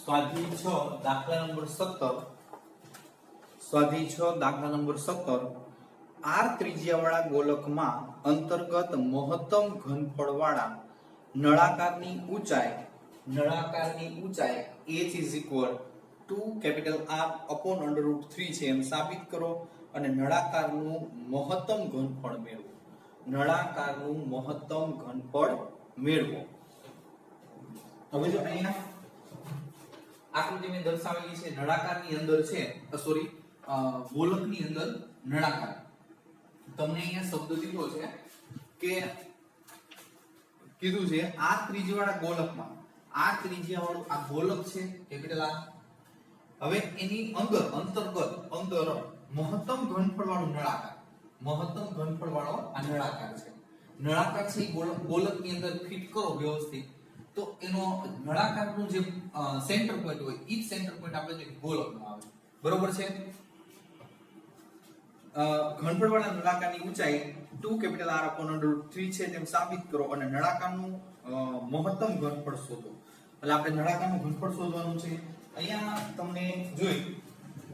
સ્વાધ્યાય 6 દાખલા નંબર 17 સ્વાધ્યાય 6 દાખલા નંબર 17 આર ત્રિજ્યાવાળા ગોલકમાં અંતર્ગત મહત્તમ ઘનફળવાળા નળાકારની ઊંચાઈ h is equal to capital R upon under root 3 છે એમ સાબિત કરો અને નળાકારનું મહત્તમ ઘનફળ મેળવો. હવે જો અહીંયા આકૃતિ મેં દર્શાવેલી છે નળાકારની અંદર છે ગોલકની અંદર નળાકાર. તમને અહીંયા શબ્દ દીધો છે કે કીધું છે આ ત્રિજ્યાવાળા ગોલકમાં આ ત્રિજ્યાવાળું આ ગોલક છે કેપિટલ R. હવે એની અંદર મહત્તમ ઘનફળવાળો આ નળાકાર છે. નળાકાર છે એ ગોલકની અંદર ફિટ કરો વ્યવસ્થિત તો એનો નળાકારનું જે સેન્ટર પોઈન્ટ હોય ઈ સેન્ટર પોઈન્ટ આપણે જે ગોલકમાં આવે. બરોબર છે. ઘનફળવાળા નળાકારની ઊંચાઈ 2 capital R upon under root 3 છે તેમ સાબિત કરો અને નળાકારનું મહત્તમ ઘનફળ શોધો. એટલે આપણે નળાકારનું ઘનફળ શોધવાનું છે. અહીંયા તમને જોઈ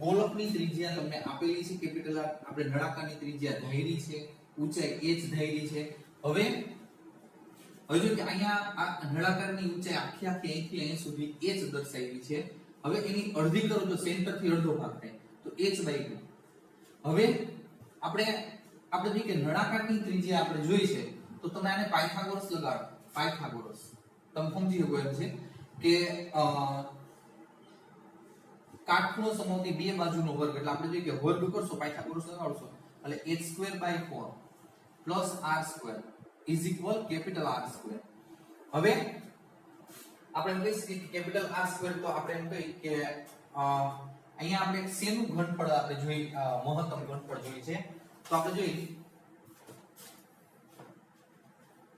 ગોલકની ત્રિજ્યા તમને આપેલી છે કેપિટલ R, આપણે નળાકારની ત્રિજ્યા ધારી છે, ઊંચાઈ h ધારી છે. હવે જો કે અહીંયા આ નળાકારની ઊંચાઈ આખી અહીંથી અહીં સુધી h દર્શાવી છે. હવે એની અડધી કરો તો સેન્ટર થી અડધો ભાગ થાય તો h/2. હવે આપણે જે કે નળાકારની ત્રિજ્યા આપણે જોઈ છે તો તમે આને પાયથાગોરસ લગાડો. પાયથાગોરસ તમે સમજી શકો એમ છે કે કાટખૂણો સમોવતી બે બાજુનો વર્ગ એટલે આપણે જોઈએ કે વર્ગ કરશો પાયથાગોરસ લગાડશો એટલે h²/4 +r² is equal capital R². હવે આપણે કહી શકીએ કે કેપિટલ R² તો આપણે એમ કહી કે અહીંયા આપણે શેનું ઘનફળ આપણે જોઈ મહત્તમ ઘનફળ જોઈ છે તો આપણે જોઈ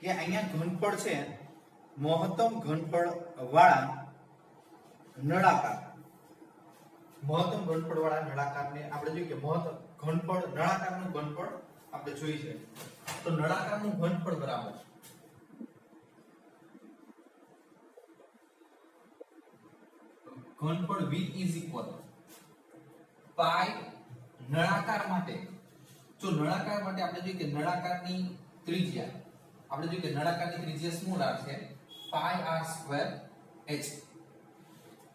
કે અહીંયા ઘનફળ છે મહત્તમ ઘનફળ વાળા નળાકારને આપણે જોઈએ કે મહત્તમ ઘનફળ નળાકારનું ઘનફળ આપણે જોઈ છે તો નળાકારનું ઘનફળ બરાબર ઘનફળ v is equal પાઈ નળાકાર માટે આપણે જોઈએ કે નળાકારની ત્રિજ્યા સ્મોલ r છે પાઈ r² h.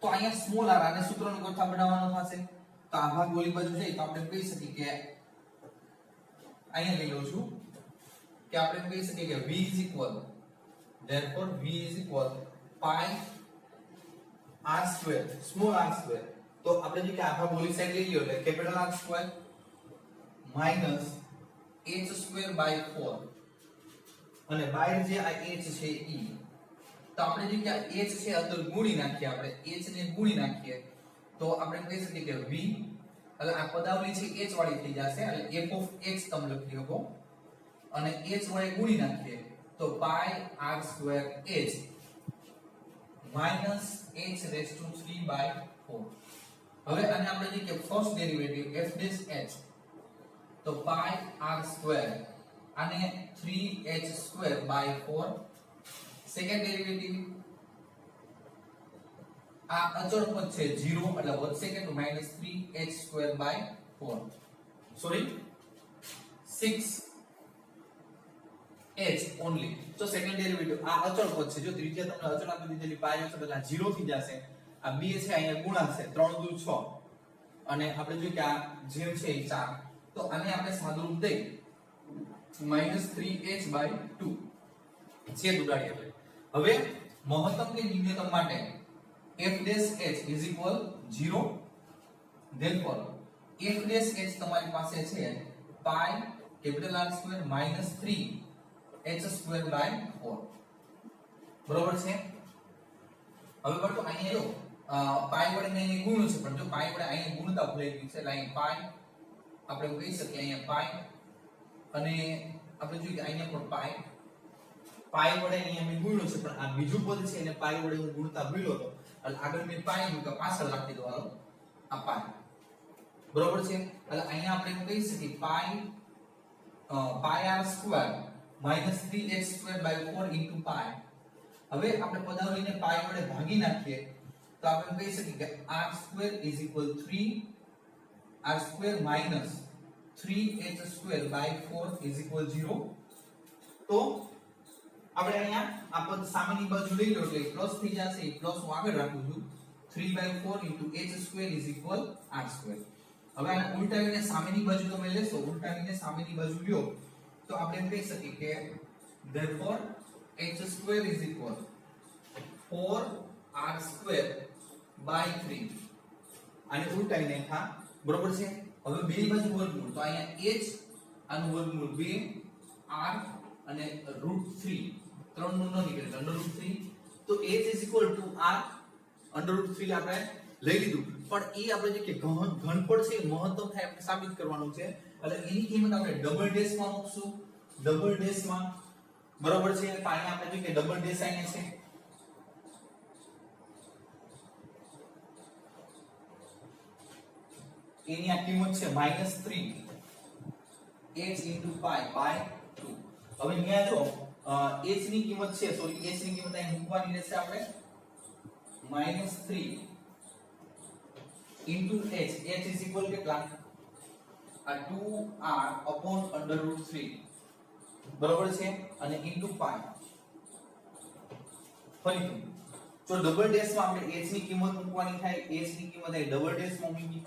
તો અહીંયા સ્મોલ r આને સૂત્રનો ગોથા બનાવવાનો થશે તો આ ભાગ ઓલી બાજુ જાય તો આપણે કહી શકીએ કે અહીંયા લઈ લઉં છું કે આપણે કહી શકીએ કે v is equal therefore v is equal pi r² small r². તો આપણે જે કે આ ભાગ ઓલી સાઈડ લઈ લ્યો એટલે કેપિટલ R² h²/4 અને બહાર જે આ h છે ઈ તો આપણે જે કે આ h છે અંદર ગુણી નાખીએ આપણે h ને ગુણી નાખીએ તો આપણે કહી શકીએ કે v એટલે આ પદાવલી છે h વાળી થઈ જશે એટલે f of x તમે લખી શકો અને h વડે ગુણી નાખીએ તો pi r² h -h⁻³ હવે આને આપણે જે કે ફર્સ્ટ ડેરિવેટિવ f' તો pi r² આને 3h²/4 સેકન્ડ ડેરિવેટિવ આ અચળ પદ છે 0 એટલે વધશે કે -3h²/4 સોરી 6h ઓન્લી. તો સેકન્ડ ડેરિવેટિવ આ અચળ પદ છે જો ત્રિજ્યા તમને અચળ આપી દીધેલી પાઈ હશે એટલે 0 થઈ જશે. આ 2 છે અહીંયા ગુણાશે 3 દુ 6 અને આપણે જોઈએ કે આ જેમ છે એ 4 તો આને આપણે સાદુરૂપ દઈ -3h/2 છેદ ઉડાડીએ. હવે મહત્તમ કે ન્યૂનતમ માટે f' is equal 0 therefore f' તમારી પાસે છે pi કેપિટલ R² -3h²/4 બરોબર છે. હવે બટો અહીંયા જો પાઈ વડે અહીં ગુણ્યું છે પણ જો પાઈ વડે અહીં ગુણતા ભૂલાઈ ગયું છે એટલે અહીં પાઈ આપણે કહી શકીએ અહીંયા પાઈ અને આપણે જોઈએ કે અહીંયા પણ પાઈ વડે અહીંયા મેં ગુણ્યું છે પણ આ બીજું પદ છે એને પાઈ વડે હું ગુણતા ભૂલ્યો હતો એટલે આગળ મેં પાઈ મૂક્યા પાછળ રાખી દો હાલો આ પાઈ બરોબર છે. એટલે અહીંયા આપણે કહી શકીએ પાઈ r² -3h²/4 * પાઈ. હવે આપણે પદાવલીને પાઈ વડે ભાગી નાખીએ તો આપણે કહી શકીએ કે r² = 3 r² minus 3h² / 4 = 0. તો આપણે અહીંયા આ પદ સામેની બાજુ લઈ લો એટલે પ્લસ થઈ જશે. એ પ્લસ હું આગળ રાખું છું. 3/4 * h² = r². હવે આને ઉલટાવીને સામેની બાજુ તમે લેશો, ઉલટાવીને સામેની બાજુ લ્યો તો આપણે એમ કહી શકીએ કે therefore h² = 4r² / 3. આને ઉલટાવીને નાખા, બરોબર છે. હવે બે બાજુ વર્ગમૂળ, તો અહીંયા h આનું વર્ગમૂળ 2 r અને √3 ત્રણ નું ન નીકળે √3. તો h = r √3 આપણે લઈ લીધું. પણ એ આપણે જે કે ઘનફળ છે મહત્તમ થાય આપણે સાબિત કરવાનું છે. એટલે એની કિંમત આપણે ડબલ ડેશ માં મૂકશું, ડબલ ડેશ માં, બરોબર છે. તો અહીંયા આપણે જો કે ડબલ ડેશ અહીંયા છે, એની આ કિંમત છે -3 h * π/2. હવે અહીંયા જો h ની કિંમત છે, સોરી h ની કિંમત અહીં મૂકવાની રહેશે આપણે -3 * h. h = કેટલા? આ 2r/√3, બરોબર છે. અને * π. ફરીથી જો ડબલ ડેશ માં આપણે h ની કિંમત મૂકવાની થાય, h ની કિંમત અહીં ડબલ ડેશ માં મૂકી,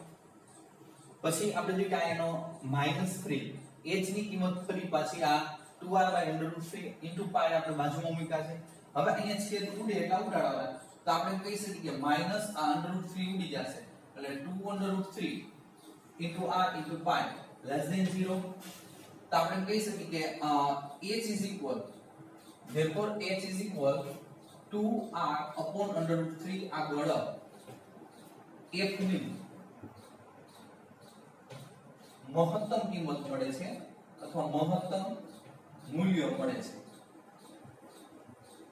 પછી આપણે જો કે આ એનો -3 h ની કિંમત ફરી પાછી આ 2r/√3 * π આપણે બાજુમાં મૂક્યા છે. હવે અહીંયા છેદ ઉડે એટલે ઉડાડવા, તો આપણે કહી શકીએ કે માઈનસ આ √3 ઉડી જશે એટલે 2√3 * r * π <0. તો આપણે કહી શકીએ કે therefore h = 2r/√3 આગળ f ની મહત્તમ કિંમત મળે છે અથવા મહત્તમ મૂલ્ય મળે છે.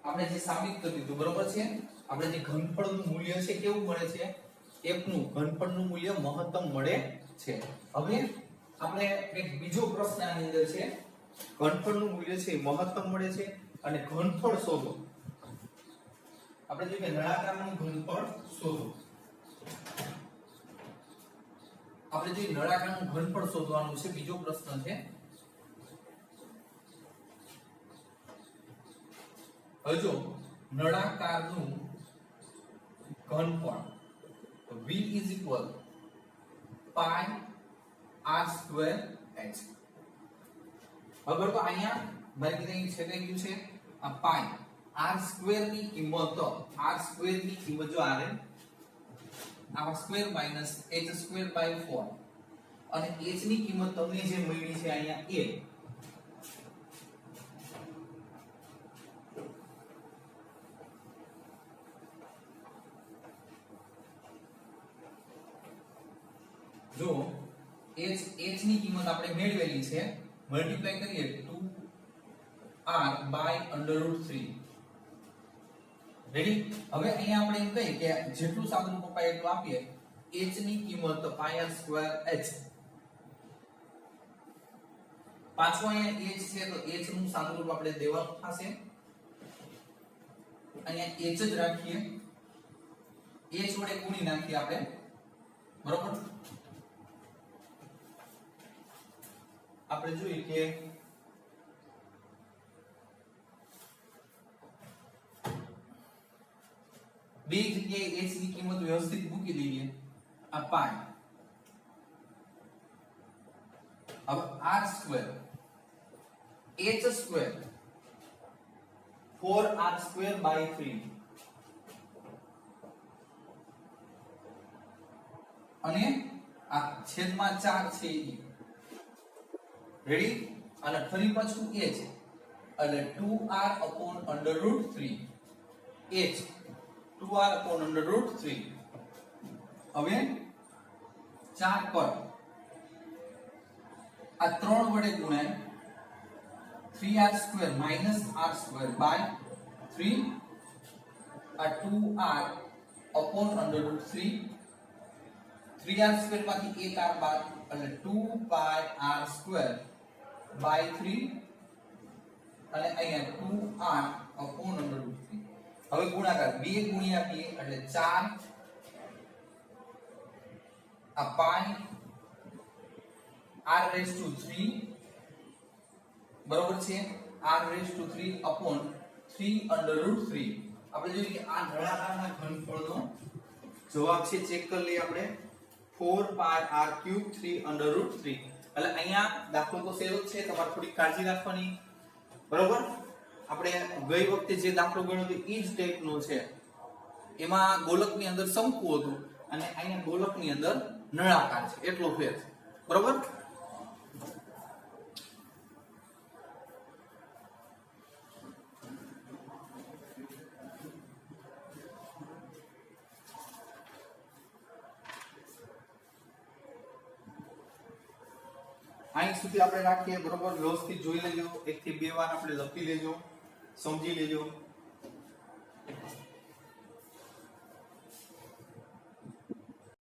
આપણે જે સાબિત કરી દીધું, બરોબર છે. આપણે જે ઘનફળનું મૂલ્ય છે કેવું મળે છે? f નું ઘનફળનું મૂલ્ય મહત્તમ મળે છે. હવે આપણે એક બીજો પ્રશ્ન આની અંદર છે, ઘનફળનું મૂલ્ય છે મહત્તમ મળે છે અને ઘનફળ શોધો. આપણે જોઈએ કે નળાકારનું ઘનફળ શોધો. આપણે જે નળાકારનું ઘનફળ શોધવાનું છે, બીજો પ્રશ્ન છે. હવે જો નળાકારનું ઘનફળ v = πr²h. હવે તો અહીંયા મારી કીધે છે કે ગયું છે આ π r² ની કિંમત, r² ની કિંમત જો r r² - h²/4 અને h ની કિંમત તમને જે મળી છે અહીંયા a. જો h ની કિંમત આપણે મેળવેલી છે, મલ્ટીપ્લાય કરીએ 2r/√3. રેડી. હવે અહીંયા આપણે એમ કહીએ કે જેટલું સાદુરૂપ અપાય એટલું આપીએ. h ની કિંમત πr²h. પાછો અહીંયા h છે તો h નું સાદુરૂપ આપણે દેવાનું થશે. અહીંયા h જ રાખીએ, h વડે ગુણી નાખીએ આપણે, બરોબર. આપણે જોઈએ કે બે જગ્યાએ h ની કિંમત વ્યવસ્થિત મૂકી દઈએ. આ π, હવે r² h² 4r²/3 અને આ છેદમાં 4 છે એ. રેડી. અને ફરી પાછું h એટલે 2r/√3 h 2r/√3. હવે 4 પર આ 3 વડે ગુણાય 3r² - r²/3 આ 2r/√3 3r² માંથી 1r બાદ એટલે 2πr²/3 અને અહીંયા 2r/√3. હવે ગુણાકાર 2 ગુણ્યા 2 એટલે 4 આ પાઈ r રેઝ ટુ 3 બરોબર છે r raise to 3 upon 3 under root 3. આપણે જોઈએ કે આ નળાકારના ઘનફળનો જવાબ છે, ચેક કરી લઈએ આપણે 4 પાઈ r ક્યુબ 3 અંડર રૂટ 3. એટલે અહીંયા દાખલો તો સહેલો જ છે, તમારે થોડી કાળજી રાખવાની, બરોબર. આપણે ગઈ વખતે જે દાખલો ગણ્યો હતો એ જ ટાઈપનો છે. એમાં ગોલકની અંદર શંકુ હતું અને અહીંયા ગોલકની અંદર નળાકાર છે, એટલો ફેર છે, બરોબર. અહીં સુધી આપણે રાખીએ, બરોબર. વ્યવસ્થિત જોઈ લેજો, 1 થી 2 વાર આપણે લખી લેજો, સમજી લેજો.